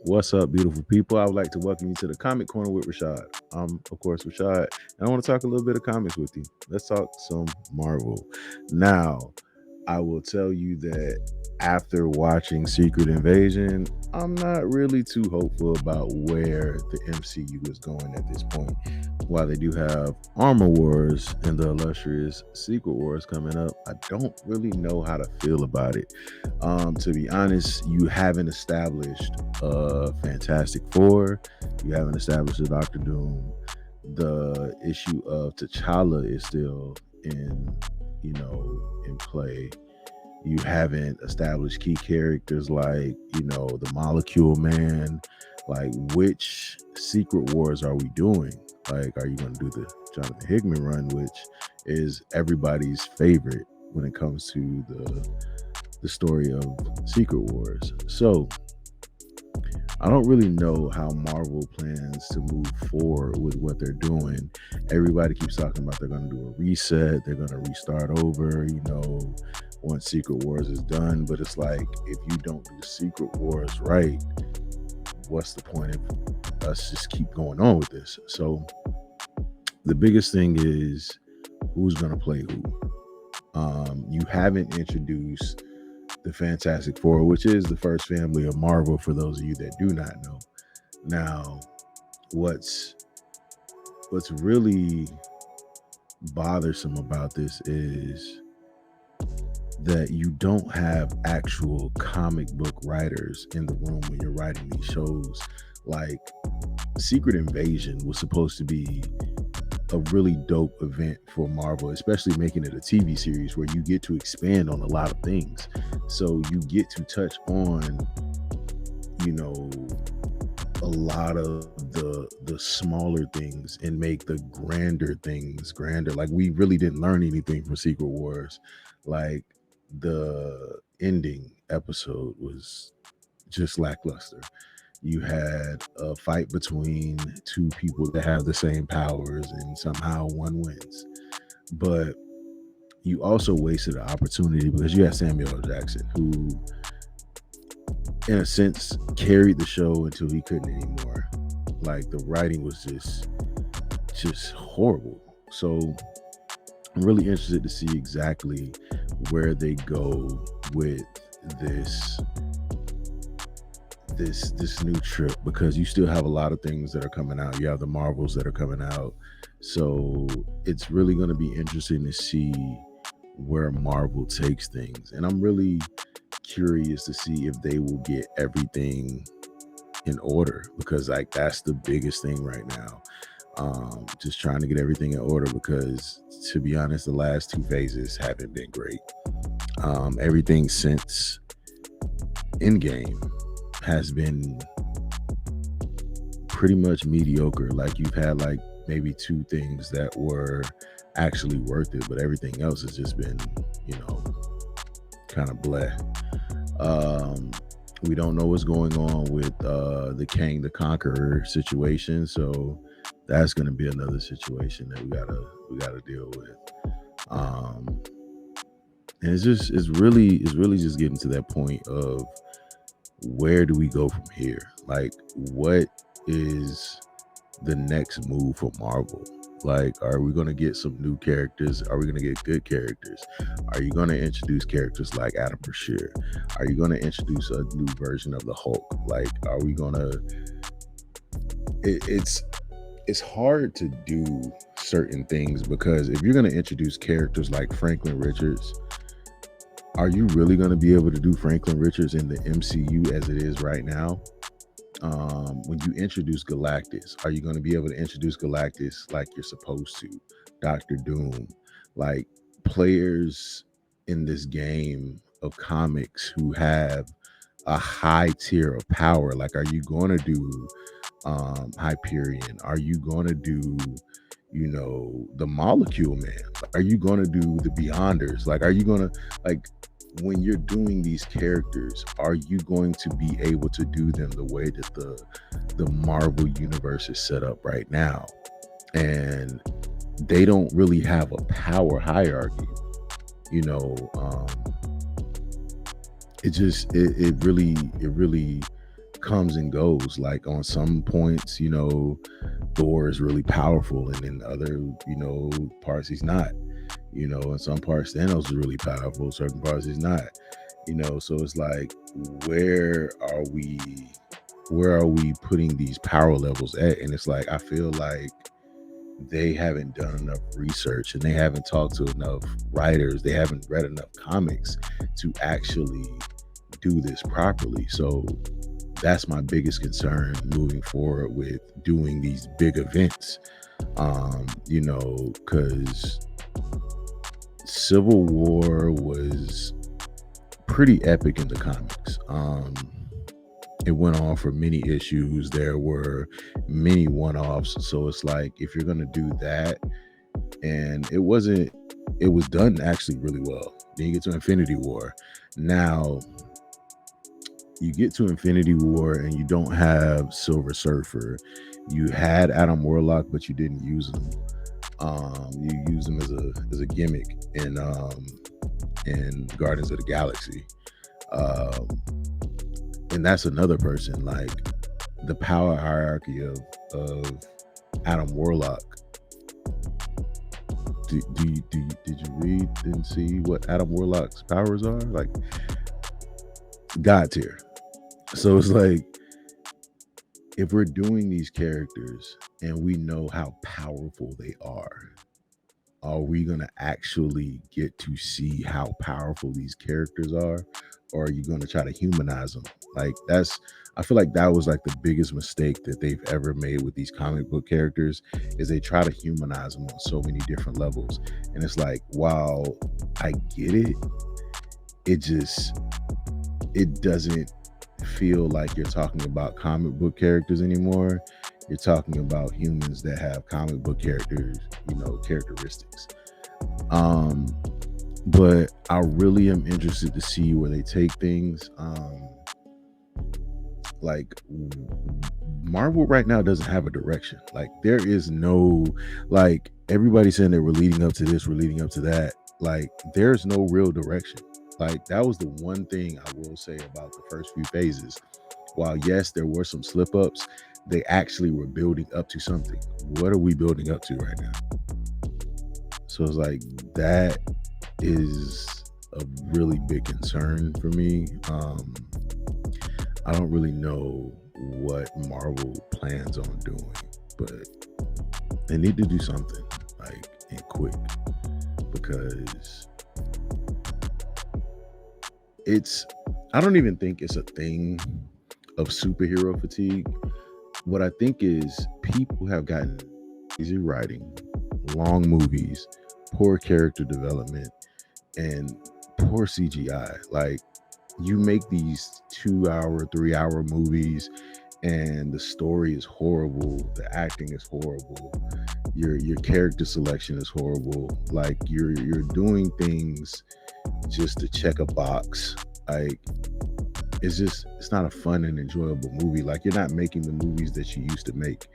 What's up, beautiful people? I would like to welcome you to the Comic Corner with Rashad. I'm, of course, Rashad, and I want to talk a little bit of comics with you. Let's talk some Marvel. Now, I will tell you that after watching Secret Invasion, I'm not really too hopeful about where the MCU is going at this point. While they do have Armor Wars and the illustrious Secret Wars coming up, I don't really know how to feel about it. To be honest, you haven't established a Fantastic Four, you haven't established a Doctor Doom. The issue of T'Challa is still in play. You haven't established key characters like the Molecule Man. Like, which Secret Wars are we doing? Like, are you going to do the Jonathan Hickman run, which is everybody's favorite when it comes to the story of Secret Wars? So I don't really know how Marvel plans to move forward with what they're doing. Everybody keeps talking about they're going to do a reset, they're going to restart over, once Secret Wars is done. But it's like, if you don't do Secret Wars right, what's the point of us just keep going on with this? So the biggest thing is who's going to play who. You haven't introduced the Fantastic Four, which is the first family of Marvel, for those of you that do not know. Now, what's really bothersome about this is that you don't have actual comic book writers in the room when you're writing these shows. Like, Secret Invasion was supposed to be a really dope event for Marvel, especially making it a TV series where you get to expand on a lot of things. So you get to touch on, a lot of the smaller things and make the grander things grander. Like, we really didn't learn anything from Secret Wars. Like, the ending episode was just lackluster. You had a fight between two people that have the same powers, and somehow one wins. But you also wasted an opportunity because you had Samuel L. Jackson, who, in a sense, carried the show until he couldn't anymore. Like, the writing was just horrible. So I'm really interested to see exactly where they go with this this new trip, because you still have a lot of things that are coming out. You have the Marvels that are coming out. So it's really going to be interesting to see where Marvel takes things. And I'm really curious to see if they will get everything in order, because, like, that's the biggest thing right now. Just trying to get everything in order, because, to be honest, the last two phases haven't been great. Everything since Endgame has been pretty much mediocre. Like, you've had like maybe two things that were actually worth it, but everything else has just been, kind of bleh. We don't know what's going on with the Kang the Conqueror situation, so that's going to be another situation that we gotta deal with. And it's really just getting to that point of, where do we go from here? Like, what is the next move for Marvel? Like, are we going to get some new characters? Are we going to get good characters? Are you going to introduce characters like Adam Brashear? Are you going to introduce a new version of the Hulk? Like, are we going to... It's hard to do certain things, because if you're going to introduce characters like Franklin Richards, are you really going to be able to do Franklin Richards in the MCU as it is right now? When you introduce Galactus, are you going to be able to introduce Galactus like you're supposed to? Doctor Doom, like, players in this game of comics who have a high tier of power. Like, are you going to do Hyperion? Are you going to do the Molecule Man? Are you going to do the Beyonders? Like, are you going to, like, when you're doing these characters, are you going to be able to do them the way that the Marvel universe is set up right now? And they don't really have a power hierarchy. It really comes and goes. Like on some points, Thor is really powerful, and in other, parts he's not. In some parts Thanos is really powerful, certain parts he's not. So it's like, where are we where are we putting these power levels at? And it's like, I feel like they haven't done enough research, and they haven't talked to enough writers, they haven't read enough comics to actually do this properly. So that's my biggest concern moving forward with doing these big events. Because Civil War was pretty epic in the comics. It went on for many issues. There were many one-offs. So it's like, if you're gonna do that, and it was done actually really well. Then you get to Infinity War. Now you get to Infinity War and you don't have Silver Surfer. You had Adam Warlock, but you didn't use him. You used him as a gimmick in Guardians of the Galaxy. And that's another person. Like, the power hierarchy of Adam Warlock. Did you read and see what Adam Warlock's powers are? Like, God tier. So it's like, if we're doing these characters and we know how powerful they are we going to actually get to see how powerful these characters are? Or are you going to try to humanize them? Like, I feel like that was like the biggest mistake that they've ever made with these comic book characters, is they try to humanize them on so many different levels. And it's like, while I get it, it doesn't feel like you're talking about comic book characters anymore. You're talking about humans that have comic book characters, characteristics. But I really am interested to see where they take things. Like, Marvel right now doesn't have a direction. Like, there is no, like, everybody's saying that we're leading up to this, we're leading up to that. Like, there's no real direction. Like, that was the one thing I will say about the first few phases. While yes, there were some slip ups, they actually were building up to something. What are we building up to right now? So it's like, that is a really big concern for me. I don't really know what Marvel plans on doing, but they need to do something, like, and quick, because I don't even think it's a thing of superhero fatigue. What I think is, people have gotten easy writing, long movies, poor character development, and poor CGI. Like, you make these 2-hour, 3-hour movies, and the story is horrible, the acting is horrible, your character selection is horrible. Like, you're doing things just to check a box. Like, it's not a fun and enjoyable movie. Like, you're not making the movies that you used to make.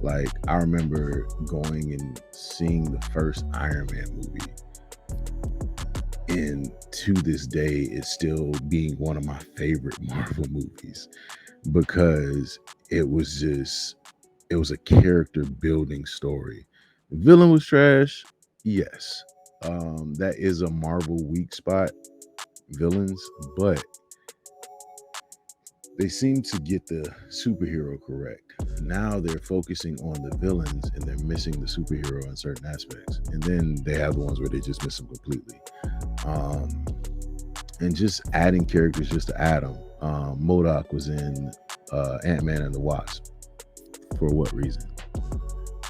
Like, I remember going and seeing the first Iron Man movie, and to this day it's still being one of my favorite Marvel movies, because it was a character building story. The villain was trash, yes. That is a Marvel weak spot, villains, but they seem to get the superhero correct. Now they're focusing on the villains and they're missing the superhero in certain aspects. And then they have the ones where they just miss them completely. And just adding characters just to add them. MODOK was in Ant-Man and the Wasp. For what reason?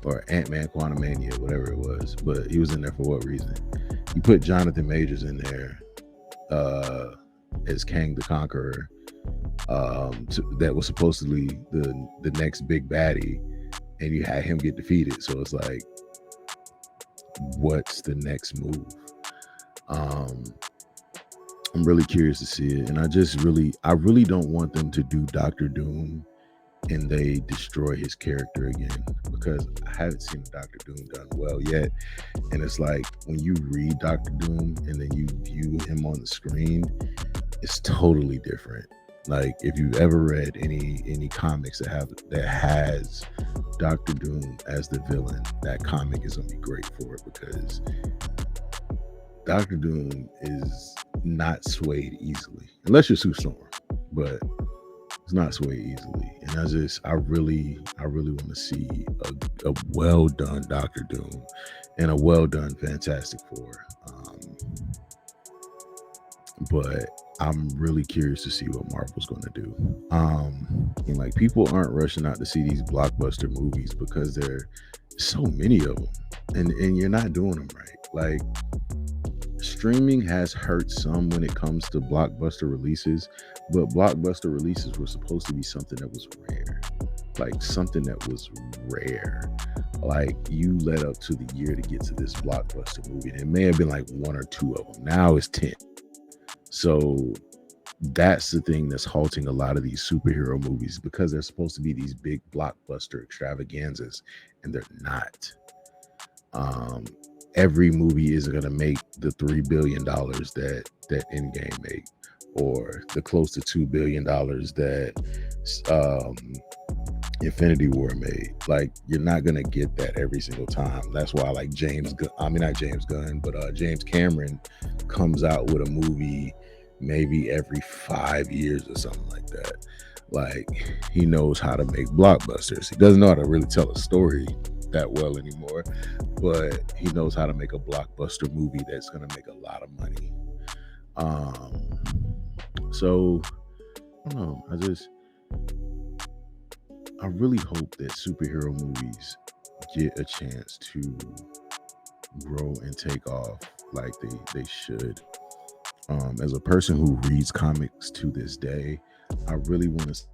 Or Ant-Man Quantumania, whatever it was. But he was in there for what reason? You put Jonathan Majors in there as Kang the Conqueror. That was supposedly the next big baddie, and you had him get defeated. So it's like, what's the next move? I'm really curious to see it, and I really don't want them to do Doctor Doom and they destroy his character again, because I haven't seen Doctor Doom done well yet. And it's like, when you read Doctor Doom and then you view him on the screen, it's totally different. Like if you've ever read any comics that has Doctor Doom as the villain, that comic is gonna be great for it because Doctor Doom is not swayed easily, unless you're Sue Storm, but it's not swayed easily. And I really want to see a well done Doctor Doom and a well done Fantastic Four. But I'm really curious to see what Marvel's going to do. And like people aren't rushing out to see these blockbuster movies because there's so many of them, and you're not doing them right. Like streaming has hurt some when it comes to blockbuster releases, but blockbuster releases were supposed to be something that was rare. Like something that was rare. Like you led up to the year to get to this blockbuster movie. And it may have been like one or two of them. Now it's 10. So that's the thing that's halting a lot of these superhero movies because they're supposed to be these big blockbuster extravaganzas and they're not. Every movie isn't going to make the $3 billion that Endgame made, or the close to $2 billion that Infinity War made. Like you're not going to get that every single time. That's why like James Cameron comes out with a movie maybe every 5 years or something like that. Like he knows how to make blockbusters. He doesn't know how to really tell a story that well anymore, but he knows how to make a blockbuster movie that's going to make a lot of money. So I don't know. I really hope that superhero movies get a chance to grow and take off like they should. As a person who reads comics to this day, I really want to see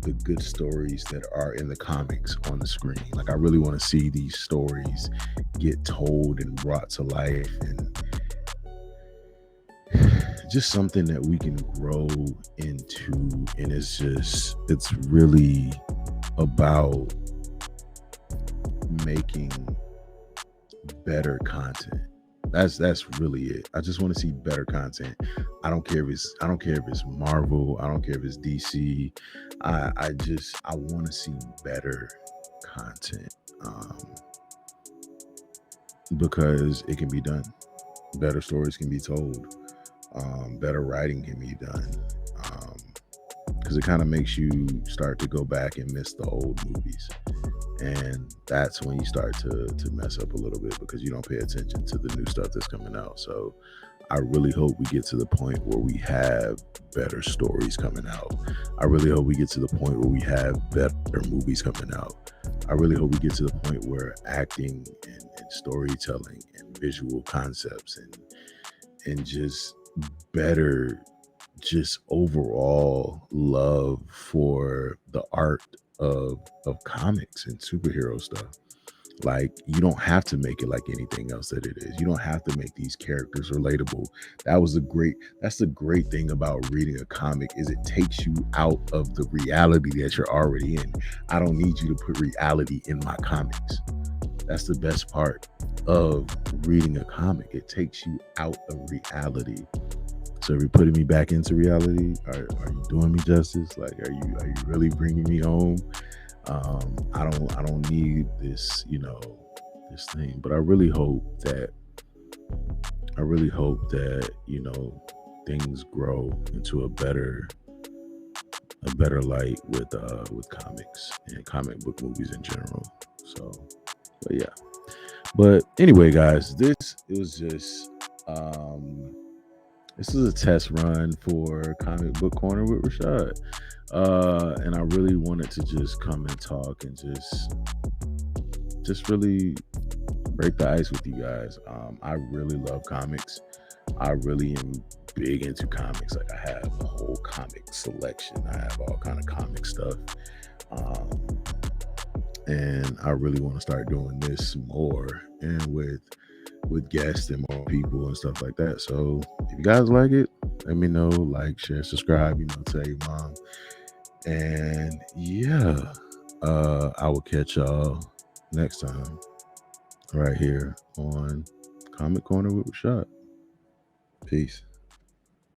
the good stories that are in the comics on the screen. Like I really want to see these stories get told and brought to life, and just something that we can grow into. And it's really about making better content. That's really it. I just want to see better content. I don't care if it's Marvel. I don't care if it's DC. I want to see better content, because it can be done. Better stories can be told. Better writing can be done. Because it kind of makes you start to go back and miss the old movies. And that's when you start to mess up a little bit because you don't pay attention to the new stuff that's coming out. So I really hope we get to the point where we have better stories coming out. I really hope we get to the point where we have better movies coming out. I really hope we get to the point where acting and storytelling and visual concepts and just better, just overall love for the art of comics and superhero stuff. Like you don't have to make it like anything else that it is. You don't have to make these characters relatable. That's the great thing about reading a comic is it takes you out of the reality that you're already in. I don't need you to put reality in my comics. That's the best part of reading a comic. It takes you out of reality. So are you putting me back into reality? Are you doing me justice? Like, are you really bringing me home? I don't need this, this thing. But I really hope that things grow into a better light with comics and comic book movies in general. So, but yeah. But anyway, guys, this is a test run for Comic Book Corner with Rashad. And I really wanted to just come and talk and just really break the ice with you guys. I really love comics. I really am big into comics. Like I have a whole comic selection. I have all kind of comic stuff. And I really want to start doing this more and with guests and more people and stuff like that. So if you guys like it, let me know. Like, share, subscribe, tell your mom. And yeah, I will catch y'all next time right here on Comic Corner with Rashad. Peace.